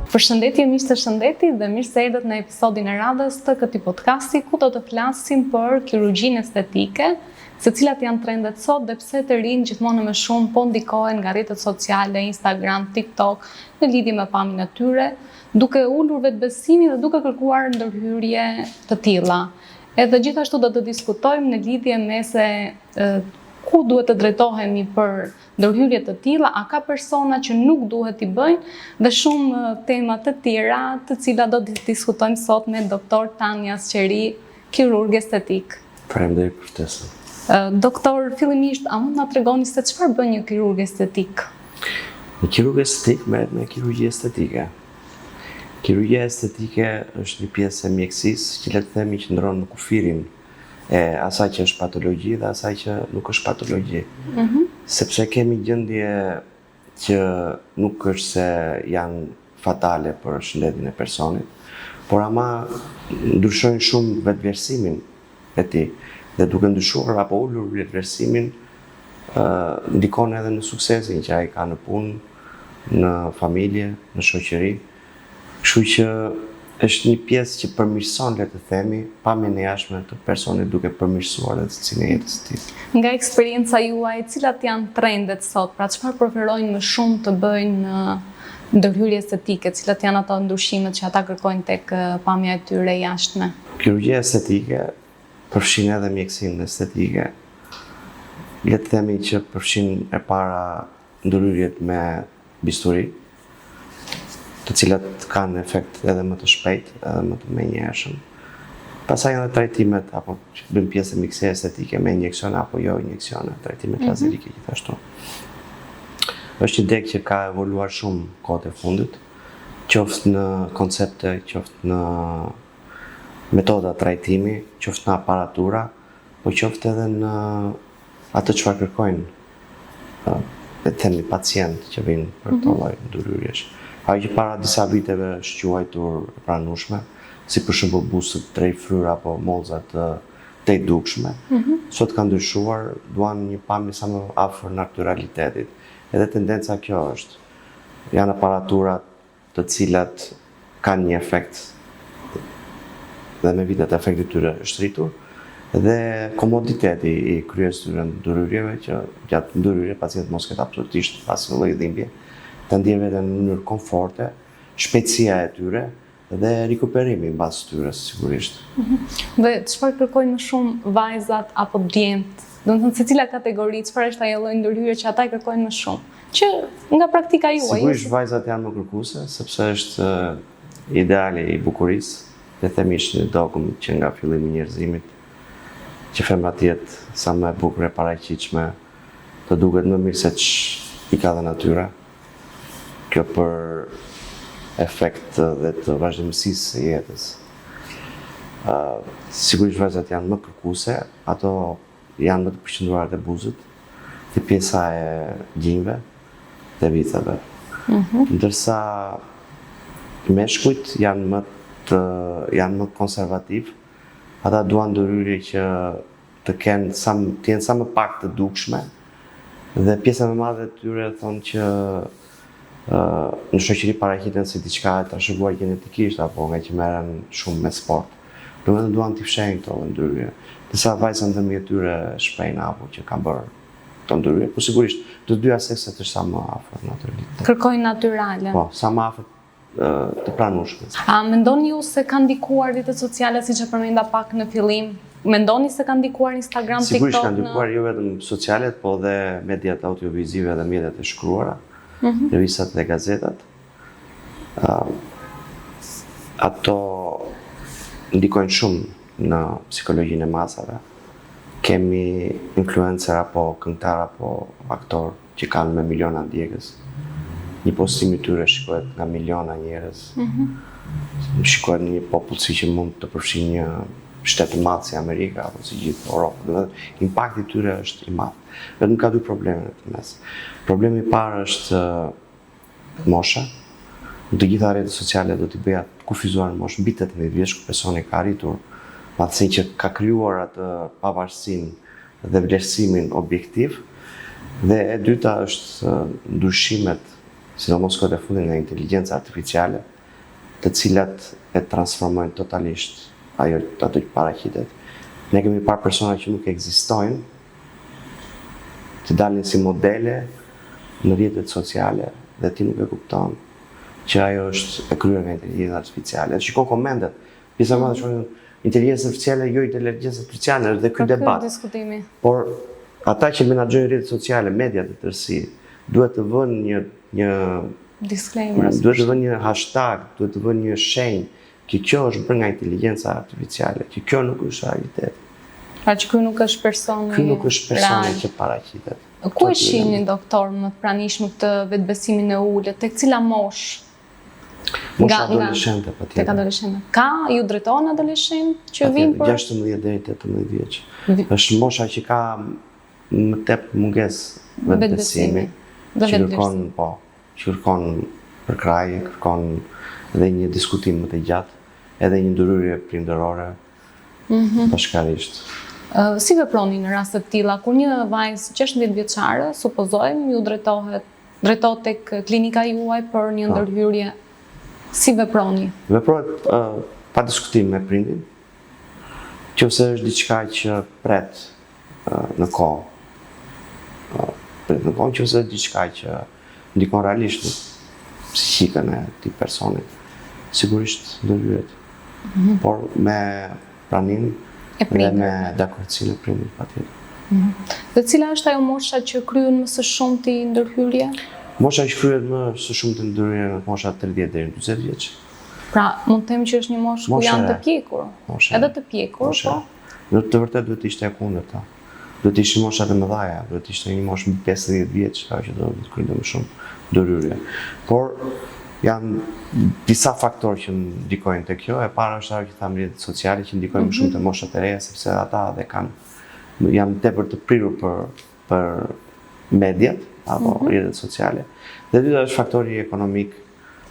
Përshëndetje miq të Shëndetit dhe mirë se erdhët në episodin e radhës të këtij podcasti ku do të flasim për kirurgjinë estetike, se cilat janë trendet sot dhe pse të rinj gjithmonë më shumë po ndikohen nga rrjetet sociale, Instagram, TikTok në lidhje me pamjen e tyre, duke ulur vetbesimin dhe duke kërkuar ndërhyrje të tilla. Edhe gjithashtu do të diskutojmë në lidhje me se ku duhet të drejtohemi për ndërhyrje të tilla, a ka persona që nuk duhet i bëjnë dhe shumë tema të tjera të cilat do të diskutojmë sot me doktor Tanja Sqeri, kirurg estetik. Faleminderit për ftesën. Doktor, fillimisht, a mund na tregoni se çfarë bën një kirurg estetik? Një kirurg estetik merret me kirurgji estetike. Kirurgjia estetike është një pjesë e mjekësisë që le të themi qëndron në kufirin e asaj që është patologji dhe asaj që nuk është patologji. Sepse kemi gjendje që nuk është se janë fatale për shëndetin e personit, por ama ndryshojnë shumë vetvlerësimin e tij dhe duke ndryshuar apo ulur vetvlerësimin ndikon edhe në suksesin që ai ka në punë, në familje, në shoqëri. Kështu që është një pjesë që përmirëson, le të themi, pamjen e jashtme të personit duke përmirësuar edhe cilësinë e jetës së tij. Nga eksperienca juaj, cilat janë trendet sot? Pra çfarë preferojnë më shumë të bëjnë ndërhyrje estetike? Cilat janë ato ndryshimet që ata kërkojnë tek pamja e tyre e jashtme? Kirurgjia estetike përfshin edhe mjekësinë estetike. Le të themi që përfshin e para ndërhyrjet me bisturi, të cilat kanë efekt edhe më të shpejt, edhe më të menjëhershëm. Pastaj edhe trajtimet apo që bën pjesë e mjekësisë estetike me injeksione apo jo injeksione, trajtimet lazerike gjithashtu. Është një deg që ka evoluar shumë kohët e fundit, qoftë në koncepte, qoftë në metoda trajtimi, qoftë në aparatura, po qoftë edhe në atë çfarë kërkojnë le të themi pacient që vinë për këto lloj ndërhyrjesh. Ajo që para disa viteve është quajtur e pranueshme, si për shembull buzët drejt fryra apo mollzat të dukshme, sot ka ndryshuar, duan një pamje sa më afër natyralitetit. Edhe tendenca kjo është. Janë aparatura të cilat kanë një efekt dhe me vitet efekti i tyre është rritur dhe komoditeti i kryes tyre ndërhyrjeve që gjatë ndërhyrjeve pacienti mos ketë absolutisht asnjë lloj dhimbje, të ndjen veten në mënyrë komforte, shpejtësia e tyre dhe rikuperimi mbas tyre sigurisht. Dhe çfarë kërkojnë më shumë vajzat apo djemtë? Domethënë secila kategori, çfarë është ajo lloj ndërhyrje që ata i kërkojnë më shumë? Që nga praktika juaj. Sigurisht vajzat janë më kërkuese, sepse është ideali i bukurisë, le të themi është një dogm që nga fillimi i njerëzimit, që femra të jetë sa më e bukur e paraqitshme, të duket më mirë se ç'i ka dhe natyra. Kjo për efekt dhe të vazhdimësisë së jetës. Sigurisht vajzat janë më kërkuese, ato janë më të përqendruar te buzët, te pjesa e gjinjve dhe viteve. Ndërsa meshkujt janë më konservativ, ata duan ndërhyrje që të jenë sa më pak të dukshme dhe pjesa më e madhe e tyre thonë që në shoqëri paraqiten si diçka e trashëguar gjenetikisht apo nga që merren shumë me sport. Domethënë duan t'i fshehin këto ndërhyrje. Disa vajza në dhëmbë tyre shprehnë apo që kanë bërë këto ndërhyrje, po sigurisht të dyja sekset është sa më afër natyralitetit. Kërkojnë natyrale. Po, sa më afër të pranueshme. A mendoni ju se kanë ndikuar rrjetet sociale siç e përmenda pak në fillim? Mendoni se kanë ndikuar Instagram, TikTok? Sigurisht kanë ndikuar jo vetëm socialet, po edhe mediat audiovizive dhe mediat e shkruara. Revistat dhe gazetat. Ato ndikojnë shumë në psikologjinë e masave. Kemi influencer apo këngëtar apo aktor që kanë me miliona ndjekës. Një postim i tyre shikohet nga miliona njerëz. Shikohet një popullsi që mund të përfshijë një shtet të madh si Amerika apo si gjithë Europa. Impakti i tyre është i madh. Vetëm ka dy probleme në mes. Problemi i parë është mosha. Në të gjitha rrjetet sociale do t'i bëja kufizuar në moshë mbi 18 vjeç, ku personi ka arritur madhësinë që ka krijuar atë pavarësinë dhe vlerësimin objektiv. Dhe e dyta është ndryshimet, sidomos këtë e fundit nga inteligjenca artificiale, të cilat e transformojnë totalisht ato që paraqitet. Ne kemi parë persona që nuk ekzistojnë, të dalin si modele në rrjetet sociale dhe ti nuk e kupton që ajo është e kryer nga inteligjenca artificiale. Shikon komentet, pjesa e madhe thonë inteligjenca artificiale jo inteligjenca artificiale, është dhe ky debat. Diskutimi. Por ata që menaxhojnë rrjetet sociale, mediat e tërësi, duhet të vënë një disclaimer. Duhet të vënë një hashtag, duhet të vënë një shenjë që kjo është bërë nga inteligjenca artificiale, që kjo nuk është realitet. Pra që ky nuk është personi. Ky nuk është personi që paraqitet. Ku e shihni doktor më të pranishëm këtë vetbesimin e ulët, tek cila moshë? Mosha adoleshente patjetër. Tek adoleshente. Ka ju drejton adoleshent që vinë për 16 deri 18 vjeç. Është mosha që ka më tepër mungesë vetbesimi. Që kërkon përkrahje, kërkon edhe një diskutim më të gjatë, edhe një ndërhyrje prindërore bashkarisht. Si veproni në raste të tilla kur një vajzë 16 vjeçare, supozojmë, ju drejtohet tek klinika juaj për një ndërhyrje? Si veproni? Veprohet pa diskutim me prindin, nëse është diçka që pret në kohë. Nëse është diçka që ndikon realisht në psikën e këtij personi, sigurisht ndërhyret. Por me pranimin dhe me dakordsinë e prindit patjetër. Dhe cila është ajo mosha që kryen më së shumti ndërhyrje? Mosha që kryhet më së shumti ndërhyrje në mosha 30 deri në 40 vjeç. Pra, mund të them që është një moshë ku janë të pjekur. Edhe të pjekur, po. Në të vërtetë duhet të ishte e kundërta. Duhet të ishin moshat e mëdha, duhet të ishte një moshë mbi 50 vjeç, ajo që do të kryente më shumë ndërhyrje. Por janë disa faktorë që ndikojnë te kjo. E para është ajo që thamë rrjetet sociale që ndikojnë më shumë te moshat e reja, sepse ata janë tepër të prirur për mediat apo rrjetet sociale. Dhe dyta është faktori ekonomik,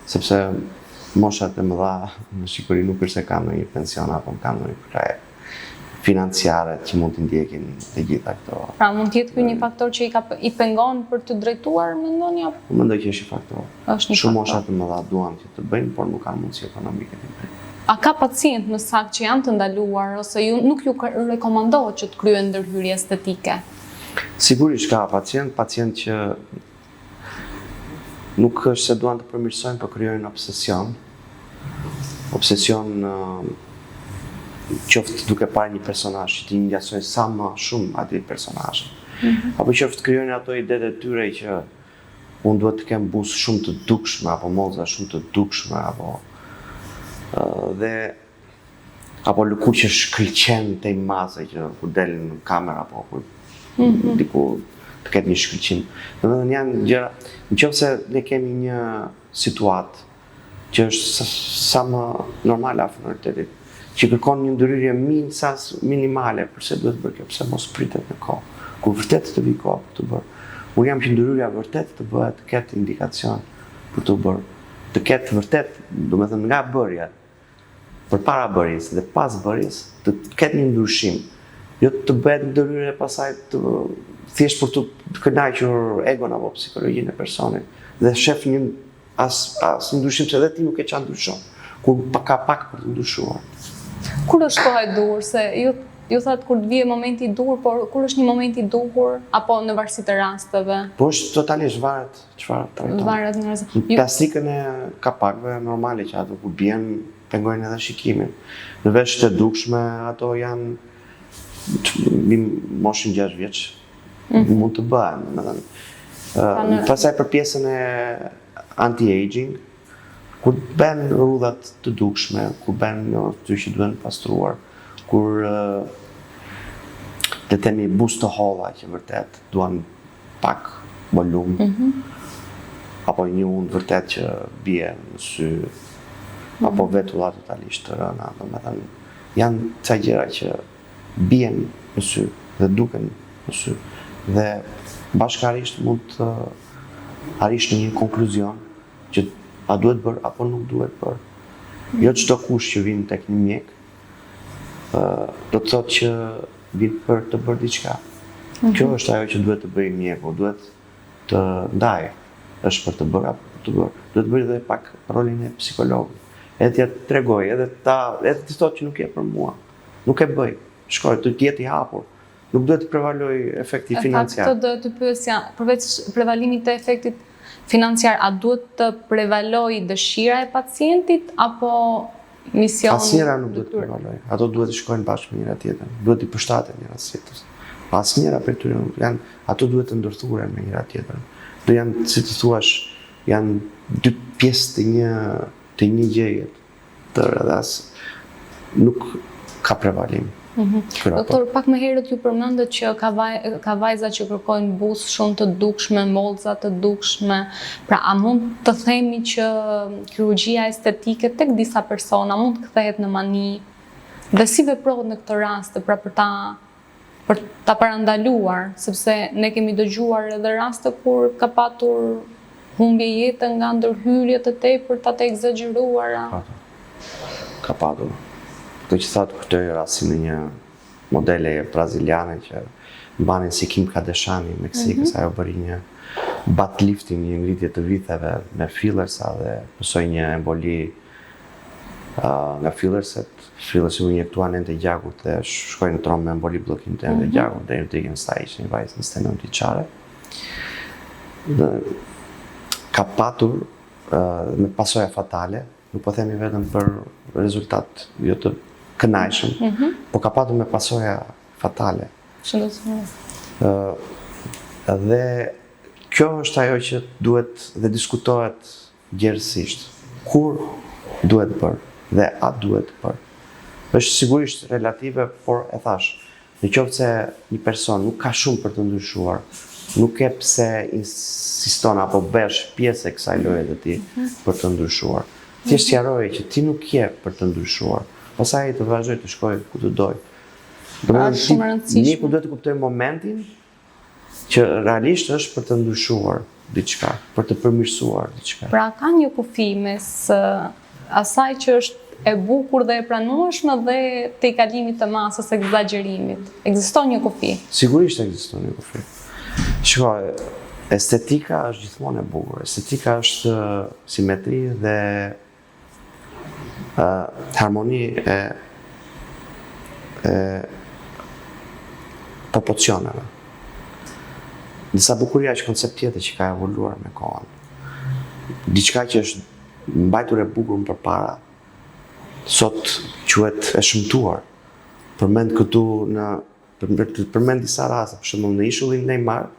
sepse moshat e mëdha në Shqipëri nuk është se kanë ndonjë pension apo kanë ndonjë përkraje financiare që mund të ndjekin të gjitha këto. Pra mund të jetë ky një faktor që i pengon për të drejtuar, mendoni apo? Mendoj që është një faktor. Shumë mosha të mëdha duan që të bëjnë, por nuk kanë mundësi ekonomike të bëjnë. A ka pacient në sakt që janë të ndaluar ose nuk ju rekomandohet që të kryen ndërhyrje estetike? Sigurisht ka pacient që nuk është se duan të përmirësojnë, por krijojnë obsesion. Obsesion qoftë duke parë një personazh që ti ngjasojnë sa më shumë atij personazhi. Apo qoftë krijojnë ato idetë e tyre që unë duhet të kem buzë shumë të dukshme apo moza shumë të dukshme apo lëkurë që shkëlqen te maza që kur delin në kamerë apo kur diku të ketë një shkëlqim. Domethënë janë gjëra, nëse ne kemi një situatë që është sa më normale afër realitetit, që kërkon një ndërhyrje minimale, përse duhet bërë kjo, pse mos pritet në kohë, kur vërtet të vi kohë për të bërë. Unë jam që ndërhyrja vërtet të bëhet, të ketë indikacion për të bërë, të ketë vërtet, domethënë nga bërja, përpara bërjes dhe pas bërjes, të ketë një ndryshim. Jo të bëhet ndërhyrje pasaj të thjesht për të kënaqur egon apo psikologjinë e personit dhe shef një as ndryshim se edhe ti nuk e çan ndryshon, kur ka pak për të ndryshuar. Kur është koha e duhur, se ju thatë kur të vije momenti i duhur, por kur është një moment i duhur apo në varësi të rasteve? Po është totalisht varet çfarë trajton. Varet në rasteve. Plastikën e kapakëve normale që ato kur bien pengojnë edhe shikimin. Në veshët e dukshme ato janë moshën 6 vjeç. Mund të bëhen, domethënë. Pastaj për pjesën e anti-aging, kur bën rrudhat të dukshme, kur bën ato që duhen pastruar, kur le të themi buzë të holla që vërtet duan pak volum, apo një unë vërtet që bie në sy, apo vetulla totalisht të rëna, domethënë janë ca gjëra që bien në sy dhe duken në sy dhe bashkarisht mund të arrish në një konkluzion që a duhet bërë apo nuk duhet bërë. Jo çdo kush që vjen tek një mjek do të thotë që vjen për të bërë diçka. Kjo është ajo që duhet të bëjë mjeku, duhet të ndajë, është për të bërë apo për të bërë. Duhet të bëjë edhe pak rolin e psikologut. edhe t'ja tregoj, edhe të thotë që nuk je për mua. Nuk e bëj. Shkoj, të jetë i hapur. Nuk duhet të prevaloj efekti financiar. Këtë do të pyesja, përveç prevalimit të efektit financiar, a duhet të prevaloj dëshira e pacientit apo misioni? Asnjëra nuk duhet të prevaloj. Ato duhet të shkojnë bashkë me njëra tjetrën. Duhet të përshtaten njëra tjetrës. Asnjëra prej tyre ato duhet të ndërthuren me njëra tjetrën. Do janë, si të thuash, janë dy pjesë të një gjëje tërë dhe as nuk ka prevalim. Doktor, pak më herët ju përmendët që ka vajza që kërkojnë buzë shumë të dukshme, mollëza të dukshme. Pra, a mund të themi që kirurgjia estetike tek disa persona mund të kthehet në mani? Dhe si veprohet në këtë rast, pra për ta parandaluar, sepse ne kemi dëgjuar edhe raste kur ka patur humbje jete nga ndërhyrje të tepërta të egzageruara. Ka patur. Këtë që thatë këtoj rastin në një modele braziliane që mbanin si Kim Kardashian në Meksikë, ajo bëri një butt lifting, një ngritje të vitheve me fillersa dhe pësoj një emboli nga fillerset. Fillersi u injektuan ende gjakut dhe shkoi në trombë me emboli bllokim të ende gjakut deri në degën sta ishte një vajzë 29 vjeçare. Ka patur me pasoja fatale, nuk po themi vetëm për rezultat jo të kënaqshëm, po ka patur me pasoja fatale. Dhe kjo është ajo që duhet dhe diskutohet gjerësisht. Kur duhet bërë dhe a duhet bërë. Është sigurisht relative, por e thash, në qoftë se një person nuk ka shumë për të ndryshuar, nuk e pse insiston apo bësh pjesë e kësaj loje të ti për të ndryshuar. Ti sqaroje që ti nuk je për të ndryshuar, pastaj të vazhdoj të shkoj ku të doj. Ne ku duhet të kuptojmë momentin që realisht është për të ndryshuar diçka, për të përmirësuar diçka. Pra ka një kufi mes asaj që është e bukur dhe e pranueshme dhe te kalimit të masës egzagerimit. Ekziston një kufi? Sigurisht ekziston një kufi. Shikoj, estetika është gjithmonë e bukur. Estetika është simetri dhe harmoni e proporcioneve. Disa bukuria është koncept tjetër që ka evoluar me kohën. Diçka që është mbajtur e bukur më përpara, sot quhet e shëmtuar. Përmend këtu përmend disa raste, për shembull në ishullin Neymar,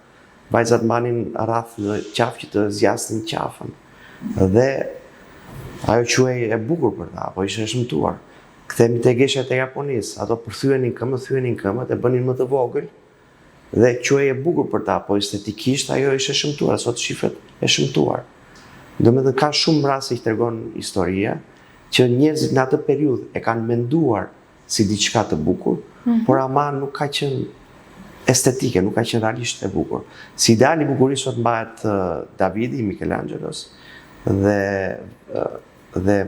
vajzat mbanin rreth në qafë që të zgjasnin qafën. Dhe ajo quhej e bukur për ta, apo ishte e shëmtuar. Kthehemi te geshët e Japonisë, ato përthyenin këmbët, e bënin më të vogël dhe quhej e bukur për ta, po estetikisht ajo ishte e shëmtuar, sot shihet e shëmtuar. Domethënë ka shumë raste që tregon historia që njerëzit në atë periudhë e kanë menduar si diçka të bukur, por ama nuk ka qenë estetike, nuk ka qenë realisht e bukur. Si ideali i bukurisë sot mbahet Davidi, Michelangelos dhe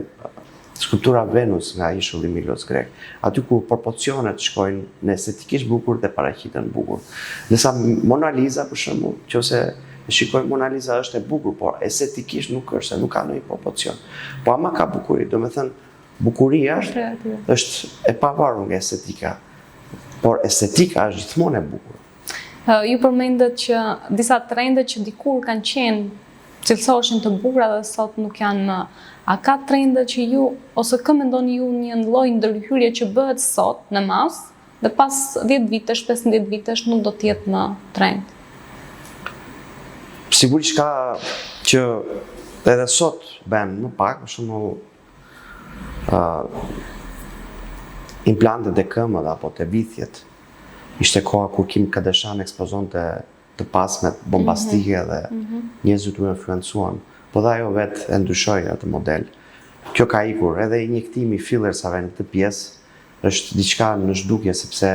skulptura Venus nga ishulli Milos grek. Aty ku proporcionet shkojnë në estetikisht bukur dhe paraqiten bukur. Ndërsa Mona Lisa për shembull, nëse e shikojmë Mona Lisa është e bukur, por estetikisht nuk është, nuk ka ndonjë proporcion. Po ama ka bukuri, domethënë bukuria është e pavarur nga estetika. Por estetika është gjithmonë e bukur. Ju përmendët që disa trende që dikur kanë qenë cilësoheshin të bukura dhe sot nuk janë më. A ka trende që ju, ose kë mendoni ju një lloj ndërhyrje që bëhet sot në mas, dhe pas 10 vitesh, 15 vitesh nuk do të jetë më trend? Sigurisht ka që edhe sot bën më pak, për shembull implantet e këmbëve apo të vithjet. Ishte koha kur Kim Kardashian ekspozonte të pasmet bombastike dhe njerëzit u influencuan. Po dhe ajo vetë e ndryshoi atë model. Kjo ka ikur, edhe injektimi fillersave në këtë pjesë është diçka në zhdukje, sepse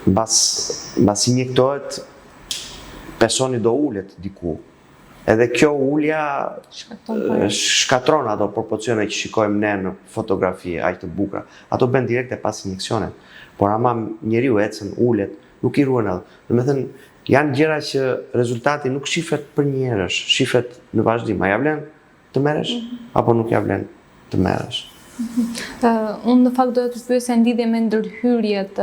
mbas injektohet personi do ulet diku. Edhe kjo ulja shkatron ato proporcione që shikojmë ne në fotografi, aq të bukura. Ato bën direkte pas injeksionit. Por ama njeriu ecën, ulet, nuk i ruan edhe. Domethënë, janë gjëra që rezultati nuk shihet për një herësh, shihet në vazhdim. A ja vlen të merresh, apo nuk ja vlen të merresh. Unë në fakt doja të pyesja në lidhje me ndërhyrjet,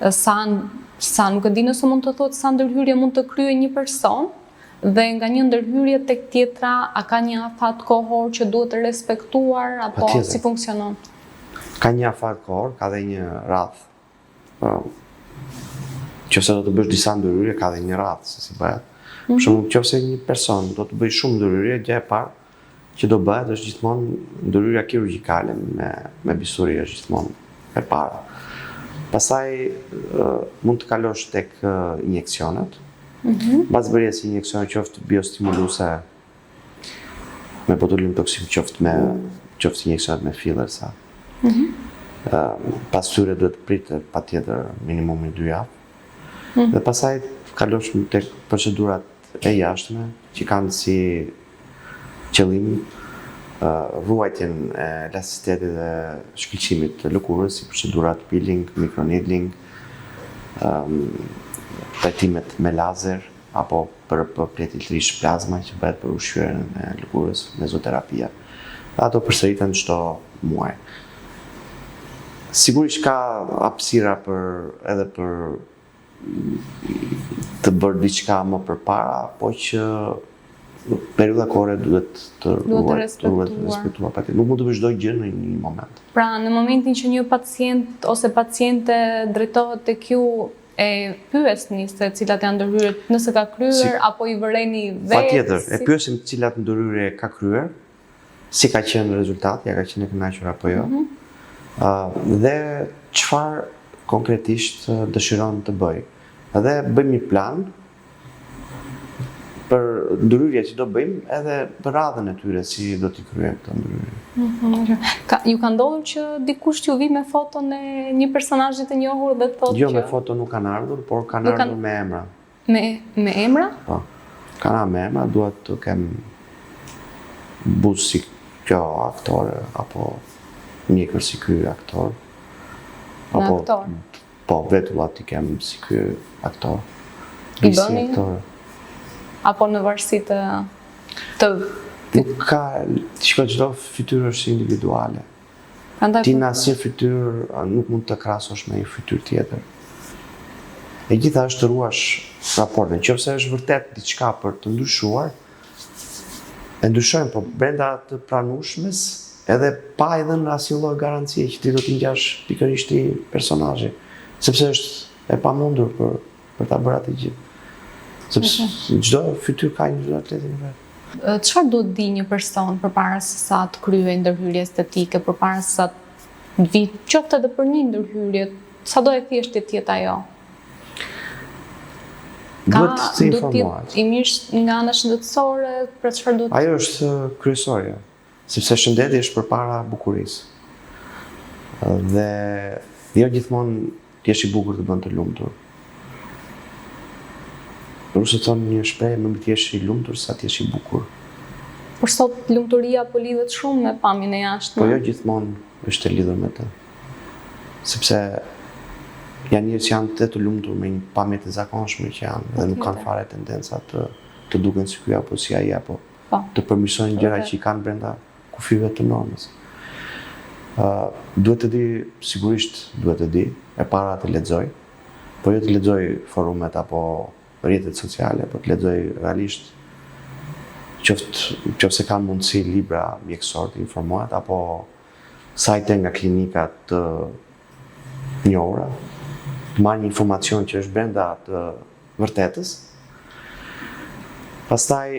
sa nuk e di nëse mund të thotë sa ndërhyrje mund të kryejë një person, dhe nga një ndërhyrje tek tjetra, a ka një afat kohor që duhet të respektuar, apo si funksionon? Ka një afat kohor, ka dhe një radhë. Nëse do të bësh disa ndërhyrje, ka dhe një radhë se si bëhet. Për shembull, nëse një person do të bëj shumë ndërhyrje, gjë e parë që do bëhet është gjithmonë ndërhyrja kirurgjikale me bisturi është gjithmonë e para. Pastaj mund të kalosh tek injeksionet. Bazëbërjes si injeksione qoftë biostimuluese me botulim toksin, qoftë injeksionet me fillersa. Pas tyre duhet pritet patjetër minimumi 2 javë. Dhe pastaj kalosh tek procedurat e jashtme që kanë si qëllim ruajtjen e elasticitetit dhe shkëlqimit të lëkurës, si procedurat peeling, microneedling, trajtimet me lazer apo për pletilërish plazma që bëhet për ushqyerjen e lëkurës, mezoterapia. Ato përsëriten çdo muaj. Sigurisht ka hapësira edhe për të bërë diçka më përpara, po që periudha kohore duhet të respektuar patjetër. Nuk mund të bësh çdo gjë në një moment. Pra, në momentin që një pacient ose paciente drejtohet tek ju, e pyesni se cilat janë ndërhyrjet, nëse ka kryer apo i vëreni vetë? Patjetër, e pyesim cilat ndërhyrje ka kryer, si ka qenë rezultati, a ka qenë e kënaqur apo jo. Dhe çfarë konkretisht dëshiron të bëj. Edhe bëjmë një plan për ndërhyrje që do bëjmë, edhe për radhën e tyre si do t'i kryejmë këto ndërhyrje. Ju ka ndodhur që dikush t'ju vi me foton e një personazhi të njohur dhe thotë që... Jo, me foto nuk kanë ardhur, por kanë ardhur me emra. Me emra? Po. Kanë ardhur me emra, duhet të kem buzë si kjo aktore, apo mjekër si ky aktor. Me aktor? Po, vetullat i kem si ky aktor. I bëni? Apo në varësi të... Nuk ka... Shko çdo fytyrë është individuale. Ti në asnjë fytyrë nuk mund të krahasosh me një fytyrë tjetër. E gjitha është të ruash raportin. Nëse është vërtet diçka për të ndryshuar, e ndryshojmë, po brenda të pranueshmes, edhe pa i dhënë asnjë lloj garancie që ti do t'i ngjash pikërisht ti personazhi, sepse është e pamundur për ta bërë atë gjë. Sepse çdo fytyrë ka një realitet e vet. Çfarë duhet di një person përpara se sa të kryejë ndërhyrje estetike, përpara se sa të vi qoftë edhe për një ndërhyrje, sado e thjeshtë të jetë ajo? Duhet të informohet. I mirë nga ana shëndetësore, për çfarë duhet? Ajo është kryesorja, sepse shëndeti është përpara bukurisë. Dhe jo gjithmonë ti je i bukur të bën të lumtur. Rusët thonë një shprehje, më ti je i lumtur sa ti je i bukur. Por sot lumturia po lidhet shumë me pamjen e jashtme. Po jo gjithmonë është e lidhur me të. Sepse janë njerëz që janë të lumtur me një pamje të zakonshme që janë dhe nuk kanë fare tendenca të duken si ky apo si ai apo të përmirësojnë gjëra që i kanë brenda kufive të normës. Duhet të di, sigurisht duhet të di, e para të lexoj, po jo të lexoj forumet apo rrjetet sociale, po të lexoj realisht qoftë kanë mundësi libra mjekësor të informohet, apo sajte nga klinikat të njohura, të marrë një informacion që është brenda të vërtetës. Pastaj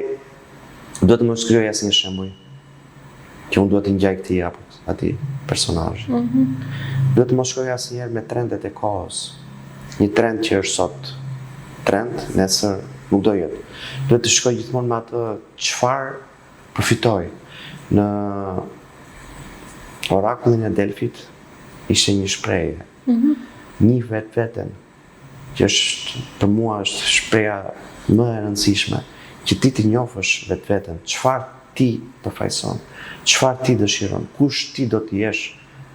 duhet të mos krijoj asnjë shembull që unë duhet të ngjaj këtij apo atij personazhi. Duhet të mos shkoj asnjëherë me trendet e kohës. Një trend që është sot trend, nesër nuk do jetë. Duhet të shkoj gjithmonë me atë çfarë përfitoj. Në orakullin e Delfit ishte një shprehje. Një vetveten, që është për mua është shpreha më e rëndësishme, që ti të njohësh vetveten, çfarë ti përfaqëson, çfarë ti dëshiron, kush ti do të jesh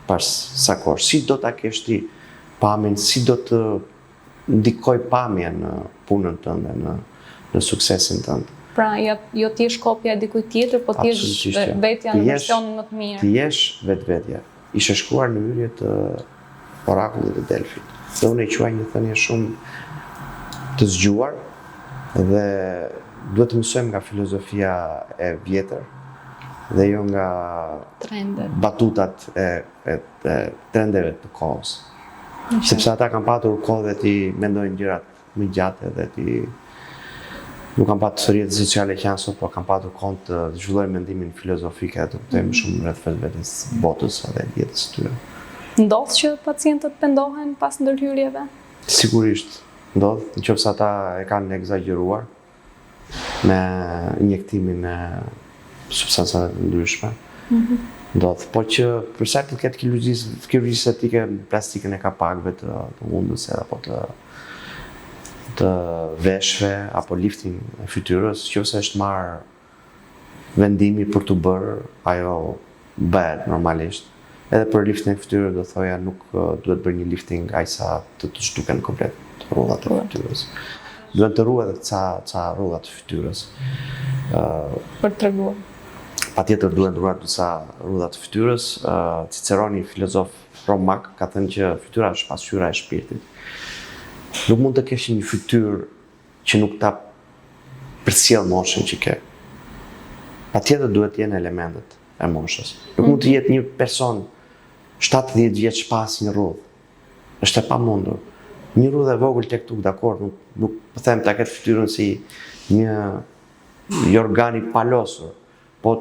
pas sa kohë, si do ta kesh ti pamjen, si do të ndikoj pamja në punën tënde, në suksesin tënd. Pra, jo ti je kopja e dikujt tjetër, po ti je vetja në versionin më të mirë. Ti jesh vetvetja. Ishe shkruar në hyrje të orakullit të Delfit. Dhe unë e quaj një thënie shumë të zgjuar dhe duhet të mësojmë nga filozofia e vjetër dhe jo nga batutat e trendeve të kohës. Sepse ata kanë patur kohë dhe ti mendojnë gjërat më gjatë dhe ti nuk kanë patur rrjetet sociale që janë sot, por kanë patur kohë të zhvillojnë mendimin filozofik e të kuptojmë shumë rreth vetvetes botës dhe jetës së tyre. Ndodh që pacientët pendohen pas ndërhyrjeve? Sigurisht, ndodh, nëse ata e kanë egzageruar me injektimin e substancave të ndryshme. Ndodh, por që për sa i përket kirurgjisë estetike, plastikën e kapakëve të hundës apo të veshve apo lifting e fytyrës, nëse është marrë vendimi për të bërë, ajo bëhet normalisht. Edhe për lifting e fytyrës do thoja nuk duhet bërë një lifting aq sa të zhduken komplet rrudhat e fytyrës. Duhet të ruhet edhe ca rrudha të fytyrës. Për treguar. Patjetër duhet ndruar disa rrudha të fytyrës. Ciceroni, filozof romak, ka thënë që fytyra është pasqyra e shpirtit. Nuk mund të kesh një fytyrë që nuk ta përcjell moshën që ke. Patjetër duhet të jenë elementet e moshës. Nuk mund të jetë një person 70 vjeç pas një rrudhë. Është e pamundur. Një rrudhë e vogël tek tuk, dakor, nuk po them ta ketë fytyrën si një organ i palosur, po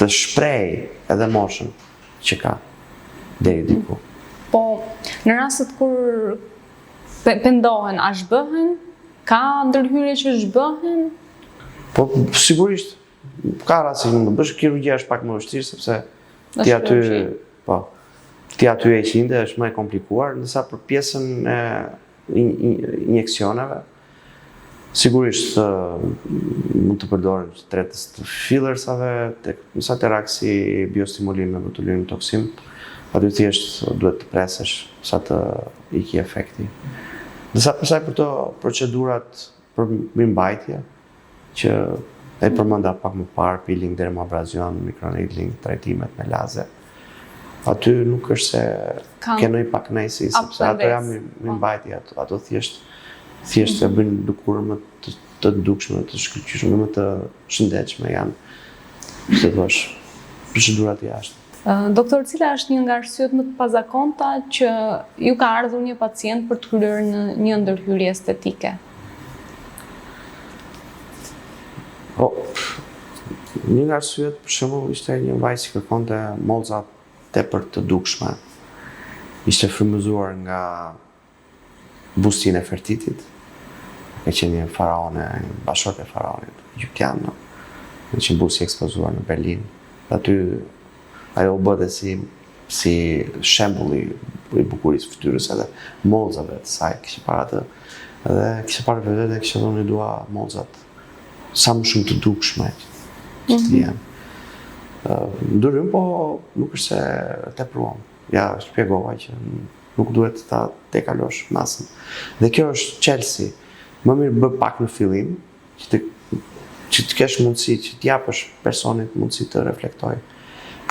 të shpreh edhe moshën që ka deri diku. Po, në rastet kur pendohen, a zhbëhen? Ka ndërhyrje që zhbëhen? Po, sigurisht, ka raste që mund të bësh, kirurgjia është pak më vështirë sepse ti aty e qinde është më e komplikuar, ndërsa për pjesën e injeksioneve, sigurisht mund të përdoren tretës të fillersave, nësa teraksi biostimulim me botulinum toksin, aty thjesht duhet të presësh sa të iki efekti. Ndërsa përsa për to procedurat për mirëmbajtje, që e përmenda pak më parë, peeling, dermabrasion, microneedling, trajtimet me lazer, aty nuk është se ke ndonjë pakënaqësi, sepse ato janë mirëmbajtje, ato thjesht e bëjnë lëkurën më të dukshme, të shkëlqyeshme, më të shëndetshme janë, si thua, procedurat jashtë. Doktor, cila është një nga arsyet më të pazakonta që ju ka ardhur një pacient për të kryer një ndërhyrje estetike? Një nga arsyet, për shembull, ishte një vajzë që kërkonte mollza tepër të dukshme. Ishte frymëzuar nga busti i Nefertitit, ka qenë një faraone, një bashortë e faraonit egyptian, ka qenë busti ekspozuar në Berlin. Aty ajo u bë si shembulli i bukurisë fytyrës edhe mollzave të saj, kishte para atë, edhe kishte parë vetë kishte dhënë dua mollzat sa më shumë të dukshme që të jenë. Ndrym, po nuk është se tepruam. Ja, shpjegova që nuk duhet ta tekalosh masën. Dhe kjo është çelësi. Më mirë bë pak në fillim, që të kesh mundësi, që t'japësh personit mundësi të reflektojë.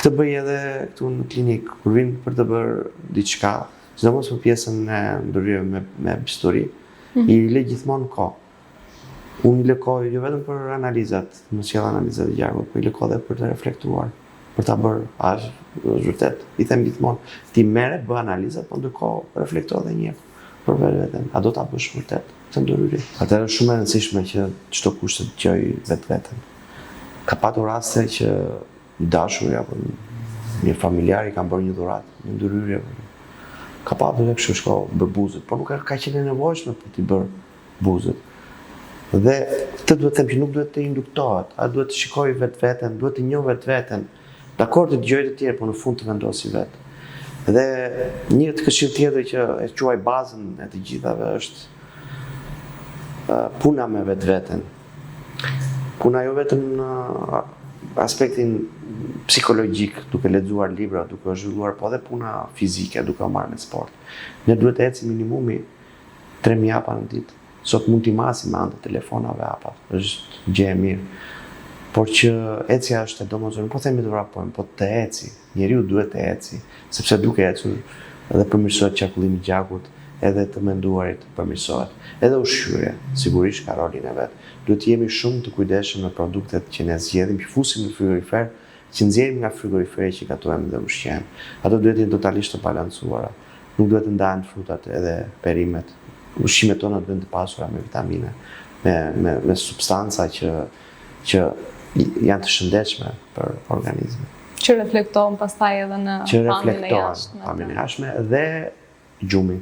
Këtë bëj edhe këtu në klinikë, kur vinë për të bërë diçka, sidomos për pjesën e ndërhyrjeve me bisturi, i le gjithmonë kohë. Unë i lë kohë jo vetëm për analizat, në sjell analizat e gjakut, por i lë kohë edhe për të reflektuar, për ta bërë, është vërtet. I them gjithmonë, ti merre, bë analizat, por ndërkohë reflekto edhe një herë për veten. A do ta bësh vërtet këtë ndërhyrje? Atëherë është shumë e rëndësishme që çdo kush të dëgjojë vetveten. Ka patur raste që një dashur apo një familjar i kanë bërë një dhuratë, një ndërhyrje. Ka patur edhe kështu shko bë buzët, por nuk ka qenë nevojshme për t'i bërë buzët. Dhe këtë duhet të them që nuk duhet të induktohet, a duhet të shikojë vetveten, duhet të njohë vetveten. Dakor të dëgjojë të tjerë, por në fund të vendosi vetë. Dhe një të këshill tjetër që e quaj bazën e të gjithave është puna me vetveten. Puna jo vetëm në aspektin psikologjik, duke lexuar libra, duke zhvilluar, po edhe puna fizike, duke marrë me sport. Ne duhet të ecim minimumi 3 mjapa në ditë. sot mund t'i masi me anë të telefonave apat, është gjë e mirë. Por që ecja është e domosdoshme, po themi të vrapojmë, po të eci, njeriu duhet të eci, sepse duke ecur edhe përmirësohet qarkullimi i gjakut, edhe të menduarit përmirësohet. Edhe ushqyerja, sigurisht ka rolin e vet. Duhet të jemi shumë të kujdesshëm me produktet që ne zgjedhim, që fusim në frigorifer, që nxjerrim nga frigoriferi që gatuajmë dhe ushqejmë. Ato duhet të jenë totalisht të balancuara. Nuk duhet të ndahen frutat edhe perimet. Ushqimet tona duhen të pasura me vitamine, me substanca që janë të shëndetshme për organizmin. Që reflektohen pastaj edhe në pamjen e jashtme. Pamjen e jashtme dhe gjumi.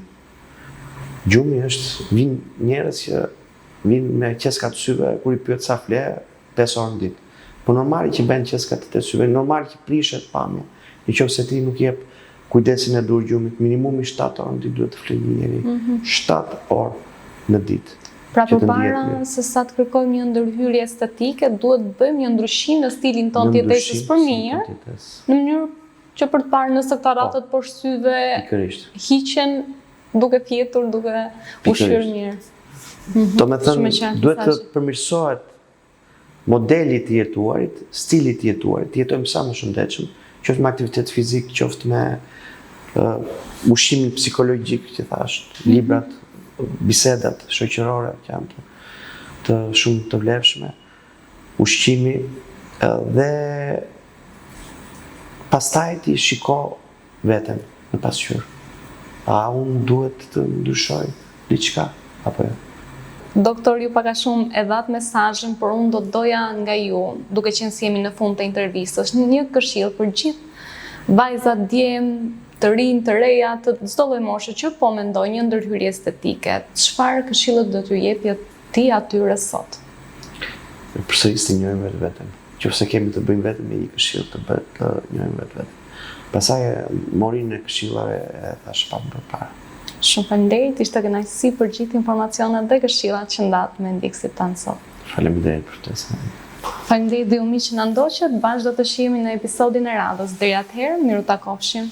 Gjumi është, vinë njerëz që vinë me qeska të syve, kur i pyet sa fle, 5 orë në ditë. Po normali që bën qeskat të syve, normali që prishet pamja. Nëse ti nuk jep kujdesin e dur gjumit, minimumi 7 orë në ditë duhet të flejë një njeri. 7 orë në ditë. Pra përpara se sa të kërkojmë një ndërhyrje estetike, duhet të bëjmë një ndryshim në stilin tonë të jetesës për mirë, në mënyrë që për të parë nëse këta ratet poshtë syve hiqen duke fjetur, duke ushqyer mirë. Do me thënë, duhet të përmirësohet modeli të jetuarit, stili të jetuarit, të jetojmë sa më shëndetshëm, qoftë me aktivitet fizik, qoftë me ushqimin psikologjik, që thash, librat, bisedat shoqërore që janë të shumë të vlefshme, ushqimi dhe pastaj ti shiko veten në pasqyrë. A unë duhet të ndryshoj diçka apo jo? Doktor, ju pak a shumë e dhat mesazhin, por unë do të doja nga ju, duke qenë si jemi në fund të intervistës, një këshill për gjithë vajzat, djemë, të rinj, të reja, të çdo lloj moshe që po mendojnë një ndërhyrje estetike. Çfarë këshillë do t'ju jepje ti atyre sot? Përsëris të njohim veten. Nëse kemi të bëjmë vetëm me një këshill të bëhet të njohim veten. Pastaj morin e këshillave e thash pak më parë. Shumë faleminderit, ishte kënaqësi për gjithë informacionet dhe këshillat që ndat me ndjekësit tanë sot. Faleminderit për ftesën. Faleminderit dhe ju miq që na ndoqët, bashkë do të shihemi në episodin e radhës. Deri atëherë, miru takofshim.